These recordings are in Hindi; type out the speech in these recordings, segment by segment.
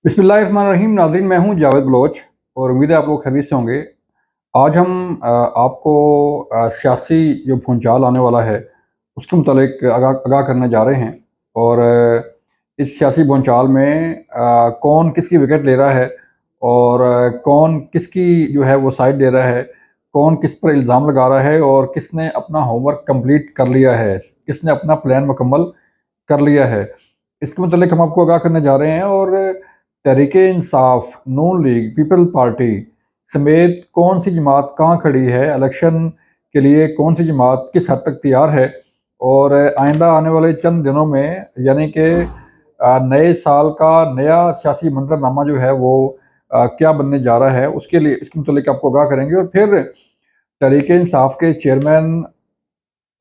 बिस्मिल्लाहिर्रहमानिर्रहीम। नाज़रीन, मैं हूँ जावेद बलोच और उम्मीद है आप लोग खैरियत से होंगे। आज हम आपको सियासी जो भूचाल आने वाला है उसके मुतालिक आगाह करने जा रहे हैं। और इस सियासी भूचाल में कौन किसकी विकेट ले रहा है और कौन किसकी जो है वो साइड ले रहा है, कौन किस पर इल्ज़ाम लगा रहा है और किसने अपना होमवर्क कंप्लीट कर लिया है, किसने अपना प्लान मुकम्मल कर लिया है। इसके मुतालिक हम आपको आगाह करने जा रहे हैं। और तहरीक-ए-इंसाफ, नून लीग, पीपल पार्टी समेत कौन सी जमात कहाँ खड़ी है, इलेक्शन के लिए कौन सी जमात किस हद तक तैयार है और आइंदा आने वाले चंद दिनों में यानी कि नए साल का नया सियासी मंजरनामा जो है वो क्या बनने जा रहा है, उसके लिए इसके मुतालिक आपको आगाह करेंगे। और फिर तहरीक-ए-इंसाफ के चेयरमैन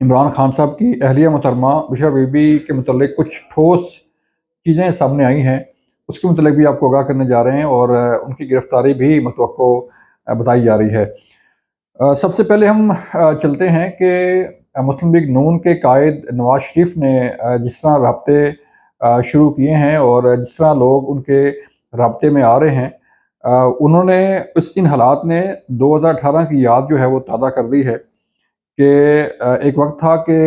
इमरान खान साहब की अहलिया मोहतरमा बुशरा बीबी के मुतालिक कुछ ठोस चीज़ें सामने आई हैं, उसके मुतालिक भी आपको आगाह करने जा रहे हैं और उनकी गिरफ़्तारी भी मुतवक्को बताई जा रही है। सबसे पहले हम चलते हैं कि मुस्लिम लीग नून के कायद नवाज़ शरीफ ने जिस तरह राब्ते शुरू किए हैं और जिस तरह लोग उनके राब्ते में आ रहे हैं, उन्होंने इन हालात ने 2018 की याद जो है वो ताज़ा कर दी है कि एक वक़्त था कि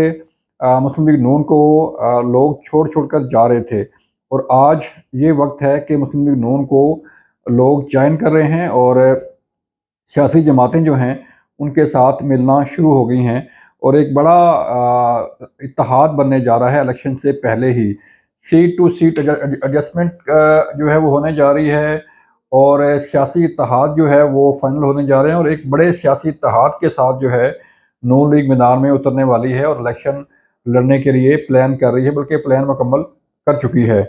मुस्लिम लीग नून को लोग छोड़ कर जा रहे थे और आज ये वक़्त है कि मुस्लिम लीग नून को लोग जॉइन कर रहे हैं और सियासी जमातें जो हैं उनके साथ मिलना शुरू हो गई हैं और एक बड़ा इत्तेहाद बनने जा रहा है इलेक्शन से पहले ही। सीट टू सीट एडजस्टमेंट जो है वो होने जा रही है और सियासी इत्तेहाद जो है वो फाइनल होने जा रहे हैं और एक बड़े सियासी इत्तेहाद के साथ जो है नून लीग मैदान में उतरने वाली है और इलेक्शन लड़ने के लिए प्लान कर रही है, बल्कि प्लान मुकम्मल कर चुकी है।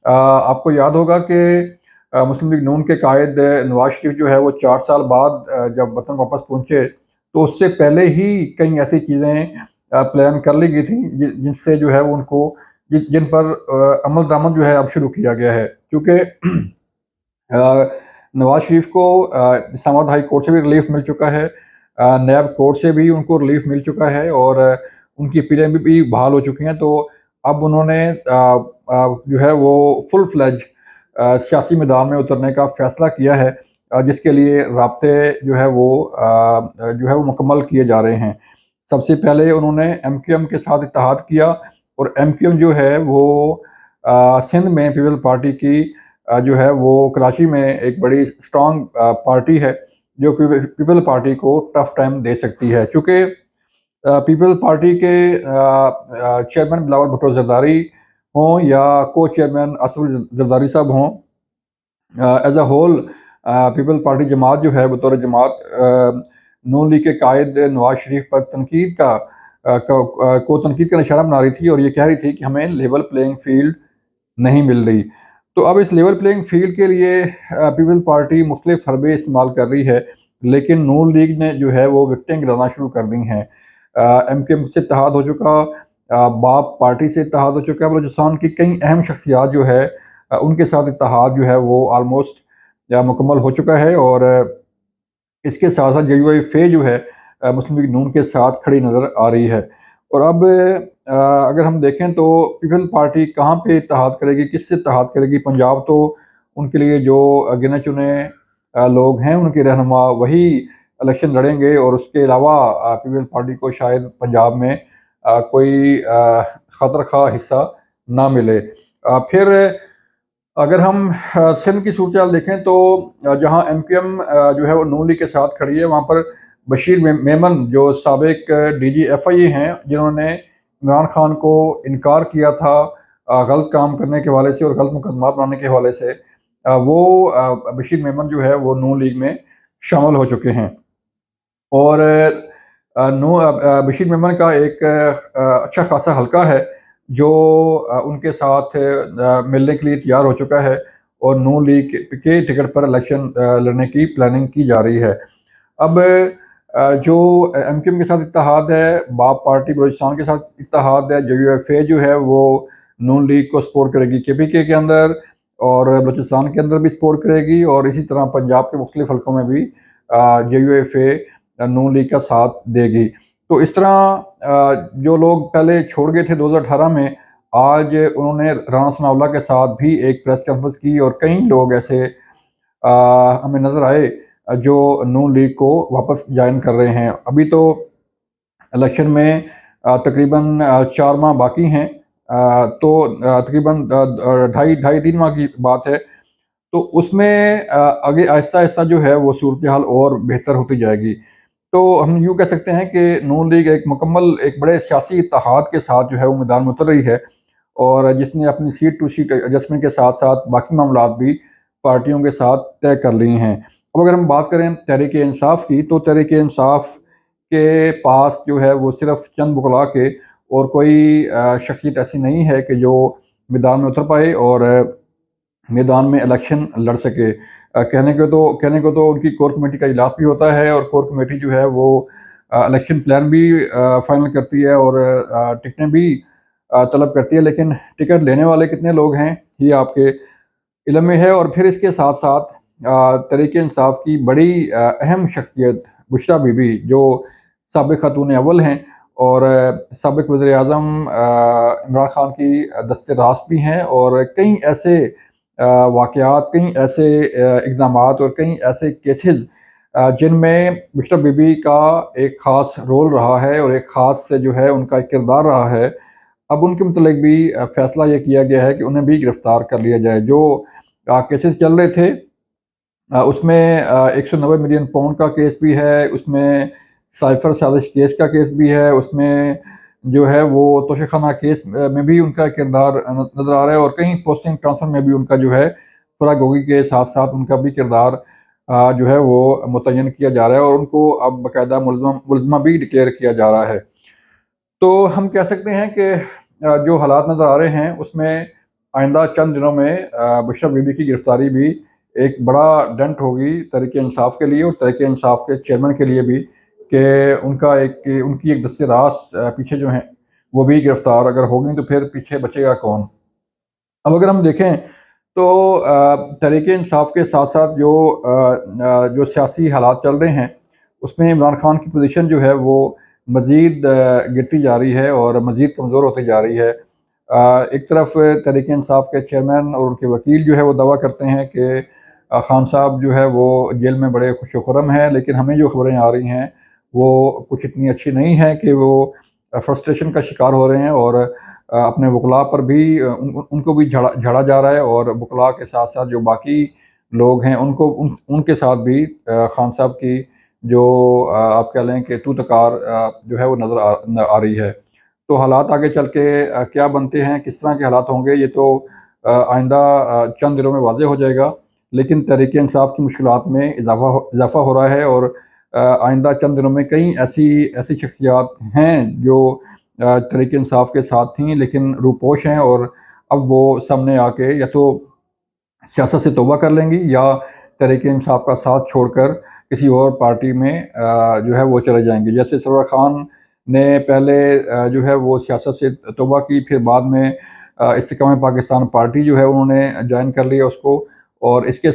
आपको याद होगा कि मुस्लिम लीग नून के कायद नवाज शरीफ जो है वो 4 साल बाद जब वतन वापस पहुँचे तो उससे पहले ही कई ऐसी चीज़ें प्लान कर ली गई थी जिनसे जो है वो उनको जिन पर अमल दरामद जो है अब शुरू किया गया है। क्योंकि नवाज शरीफ को इस्लामाबाद हाई कोर्ट से भी रिलीफ मिल चुका है, नैब कोर्ट से भी उनको रिलीफ मिल चुका है और उनकी पीढ़ियाँ भी बहाल हो चुकी हैं। तो अब उन्होंने जो है वो फुल फ्लेज सियासी मैदान में उतरने का फ़ैसला किया है, जिसके लिए राब्ते जो है वो मुकम्मल किए जा रहे हैं। सबसे पहले उन्होंने एमक्यूएम के साथ इत्तेहाद किया और एमक्यूएम जो है वो सिंध में पीपल पार्टी की जो है वो कराची में एक बड़ी स्ट्रॉन्ग पार्टी है जो पीपल पार्टी को टफ टाइम दे सकती है। चूँकि पीपल पार्टी के चेयरमैन बिलावल भुट्टो जरदारी हों या को चेयरमैन असद जरदारी साहब हों, as a whole people party जमात जो है बतौर जमात नून लीग के कायद नवाज शरीफ पर तनकीद का निशाना बना रही थी और ये कह रही थी कि हमें लेवल प्लेइंग फील्ड नहीं मिल रही। तो अब इस लेवल प्लेइंग फील्ड के लिए पीपल पार्टी मुख्तलिफ हरबे इस्तेमाल कर रही है, लेकिन नून लीग ने जो है वो विकटें गिराना शुरू कर दी हैं। एमक्यूएम से इत्तेहाद हो चुका, बाप पार्टी से इत्तेहाद हो चुका है, बलूचिस्तान की कई अहम शख्सियात जो है उनके साथ इत्तेहाद जो है वो आलमोस्ट मुकम्मल हो चुका है और इसके साथ-साथ जेयूआईफे जो है मुस्लिम लीग नून के साथ खड़ी नज़र आ रही है। और अब अगर हम देखें तो पीपल पार्टी कहाँ पे इत्तेहाद करेगी, किससे इत्तेहाद करेगी? पंजाब तो उनके लिए जो गिने-चुने लोग हैं, उनके रहनुमा वही इलेक्शन लड़ेंगे और उसके अलावा पीपल पार्टी को शायद पंजाब में कोई ख़ातिर-ख़्वाह हिस्सा ना मिले। फिर अगर हम सिंध की सूरत-हाल देखें तो जहाँ एमक्यूएम जो है वो नून लीग के साथ खड़ी है, वहाँ पर बशीर मेमन जो साबिक डीजी एफआईए हैं, जिन्होंने इमरान खान को इनकार किया था गलत काम करने के हवाले से और गलत मुकदमा बनाने के हवाले से, बशीर मेमन जो है वो नून लीग में शामिल हो चुके हैं। और बशीर मेमन का एक अच्छा खासा हल्का है जो उनके साथ मिलने के लिए तैयार हो चुका है और नून लीग के टिकट पर इलेक्शन लड़ने की प्लानिंग की जा रही है। अब जो एमक्यूएम के साथ इत्तेहाद है, बाप पार्टी बलूचिस्तान के साथ इत्तेहाद है, जेयूएफए जो है वो नून लीग को सपोर्ट करेगी केपीके के अंदर और बलूचिस्तान के अंदर भी सपोर्ट करेगी और इसी तरह पंजाब के मुख्तलिफ हलकों में भी जेयूएफए नून लीग का साथ देगी। तो इस तरह जो लोग पहले छोड़ गए थे 2018 में, आज उन्होंने राना सनाउल्लाह के साथ भी एक प्रेस कॉन्फ्रेंस की और कई लोग ऐसे हमें नज़र आए जो नून लीग को वापस ज्वाइन कर रहे हैं। अभी तो इलेक्शन में तकरीबन 4 माह बाकी हैं, तो तकरीबन ढाई ढाई 3 माह की बात है। तो उसमें आगे आहिस्ता-आहिस्ता जो है वो सूरत हाल और बेहतर होती जाएगी। तो हम यूँ कह सकते हैं कि नून लीग एक मुकम्मल एक बड़े सियासी इत्तेहाद के साथ जो है वो मैदान में उतर रही है, और जिसने अपनी सीट टू सीट एडजस्टमेंट के साथ-साथ बाकी मामलात भी पार्टियों के साथ तय कर लिए हैं। अब अगर हम बात करें तहरीक-ए-इंसाफ की, तो तहरीक-ए-इंसाफ के पास जो है वो सिर्फ़ चंद वकला के और कोई शख्सियत ऐसी नहीं है कि जो मैदान में उतर पाए और मैदान में इलेक्शन लड़ सके। कहने को तो उनकी कोर कमेटी का इजलास भी होता है, और कोर कमेटी जो है वो इलेक्शन प्लान भी फाइनल करती है और टिकटें भी तलब करती है, लेकिन टिकट लेने वाले कितने लोग हैं ये आपके इल्म में है। और फिर इसके साथ-साथ तहरीक-ए-इंसाफ की बड़ी अहम शख्सियत बुशरा बीबी, जो साबिक़ खातून अव्वल हैं और साबिक़ वज़ीर-ए-आज़म इमरान खान की दस्ते रास्त भी हैं, और कई ऐसे वाक़यात, कई ऐसे इक़दामात और कई ऐसे केसेज़ जिनमें बुशरा बीबी का एक ख़ास रोल रहा है और एक ख़ास जो है उनका एक किरदार रहा है। अब उनके मुतल्लिक़ भी फ़ैसला ये किया गया है कि उन्हें भी गिरफ़्तार कर लिया जाए। जो केसेस चल रहे थे उसमें 190 मिलियन पाउंड का केस भी है, उसमें साइफ़र साज़िश केस का केस भी है, उसमें जो है वो तोशाखाना केस में भी उनका किरदार नज़र आ रहा है, और कहीं पोस्टिंग ट्रांसफ़र में भी उनका जो है फ़राह गोगी के साथ-साथ उनका भी किरदार जो है वो मुतय्यन किया जा रहा है, और उनको अब बाकायदा मुलज़मा भी डिक्लेयर किया जा रहा है। तो हम कह सकते हैं कि जो हालात नज़र आ रहे हैं उसमें आइंदा चंद दिनों में बुशरा बीबी की गिरफ़्तारी भी एक बड़ा डेंट होगी तहरीक-ए-इंसाफ के लिए और तहरीक-ए-इंसाफ के चेयरमैन के लिए भी, कि उनकी एक दस्ते रास पीछे जो हैं वो भी गिरफ़्तार अगर हो गई तो फिर पीछे बचेगा कौन? अब अगर हम देखें तो तहरीक-ए-इंसाफ के साथ-साथ जो सियासी हालात चल रहे हैं, उसमें इमरान खान की पोज़ीशन जो है वो मज़ीद गिरती जा रही है और मज़ीद कमज़ोर होती जा रही है। एक तरफ तहरीक-ए-इंसाफ के चेयरमैन और उनके वकील जो है वो दावा करते हैं कि खान साहब जो है वो जेल में बड़े खुश-ओ-खुर्रम हैं, लेकिन हमें जो खबरें आ रही हैं वो कुछ इतनी अच्छी नहीं हैं, कि वो फ्रस्ट्रेशन का शिकार हो रहे हैं, और अपने वकला पर भी उनको भी झाड़ा जा रहा है, और वकला के साथ-साथ जो बाकी लोग हैं उनके साथ भी खान साहब की जो आप कह लें कि तू-तकार जो है वो नज़र आ रही है। तो हालात आगे चल के क्या बनते हैं, किस तरह के हालात होंगे, ये तो आइंदा चंद दिनों में वाज़ेह हो जाएगा। लेकिन तहरीक-ए-इंसाफ की मुश्किलात में इज़ाफ़ा हो रहा है, और आइंदा चंद दिनों में कई ऐसी ऐसी शख्सियात हैं जो तहरीक-ए-इंसाफ के साथ थीं लेकिन रूपोश हैं, और अब वो सामने आके या तो सियासत से तौबा कर लेंगी, या तहरीक-ए-इंसाफ का साथ छोड़कर किसी और पार्टी में जो है वो चले जाएँगे। जैसे सरवर खान ने पहले जो है वो सियासत से तौबा की, फिर बाद में इस्तेकाम पाकिस्तान पार्टी जो है उन्होंने जॉइन कर लिया उसको, और इसके